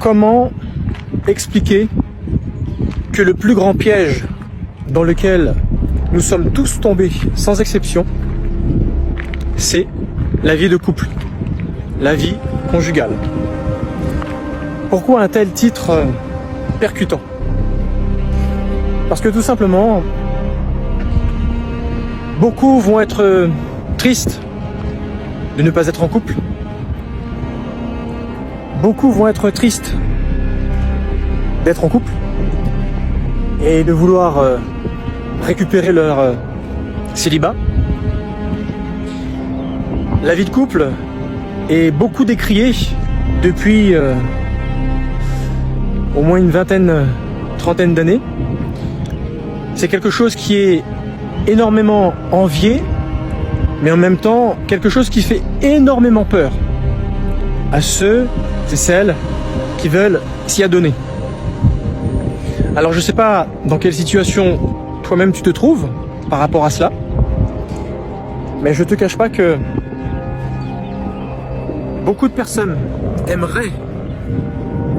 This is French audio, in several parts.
Comment expliquer que le plus grand piège dans lequel nous sommes tous tombés, sans exception, c'est la vie de couple, la vie conjugale? Pourquoi un tel titre percutant? Parce que tout simplement, beaucoup vont être tristes de ne pas être en couple. Beaucoup vont être tristes d'être en couple et de vouloir récupérer leur célibat. La vie de couple est beaucoup décriée depuis au moins une vingtaine, trentaine d'années. C'est quelque chose qui est énormément envié, mais en même temps quelque chose qui fait énormément peur à ceux et celles qui veulent s'y adonner. Alors je sais pas dans quelle situation toi-même tu te trouves par rapport à cela, mais je te cache pas que beaucoup de personnes aimeraient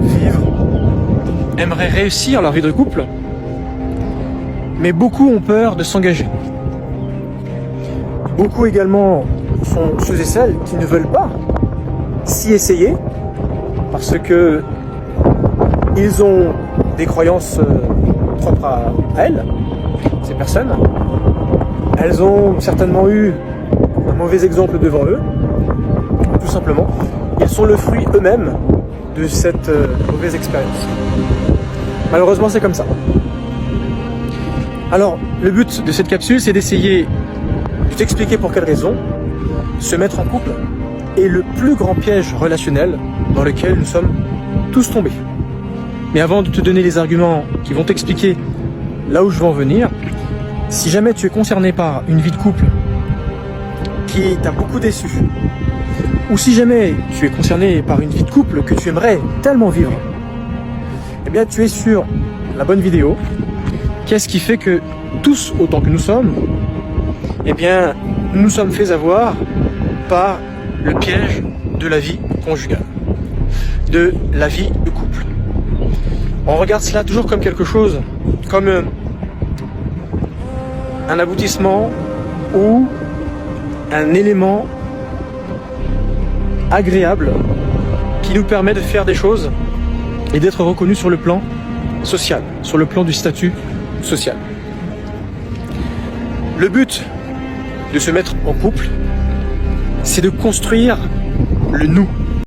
vivre, aimeraient réussir leur vie de couple, mais beaucoup ont peur de s'engager. Beaucoup également sont ceux et celles qui ne veulent pas s'y essayer parce que ils ont des croyances propres à elles, ces personnes. Elles ont certainement eu un mauvais exemple devant eux. Tout simplement, ils sont le fruit eux-mêmes de cette mauvaise expérience. Malheureusement, c'est comme ça. Alors, le but de cette capsule, c'est d'essayer de t'expliquer pour quelles raisons se mettre en couple est le plus grand piège relationnel dans lequel nous sommes tous tombés. Mais avant de te donner les arguments qui vont t'expliquer là où je veux en venir, si jamais tu es concerné par une vie de couple qui t'a beaucoup déçu, ou si jamais tu es concerné par une vie de couple que tu aimerais tellement vivre, eh bien tu es sur la bonne vidéo. Qu'est-ce qui fait que tous, autant que nous sommes, eh bien nous sommes faits avoir par le piège de la vie conjugale, de la vie de couple. On regarde cela toujours comme quelque chose, comme un aboutissement ou un élément agréable qui nous permet de faire des choses et d'être reconnus sur le plan social, sur le plan du statut social. Le but de se mettre en couple, c'est de construire le nous.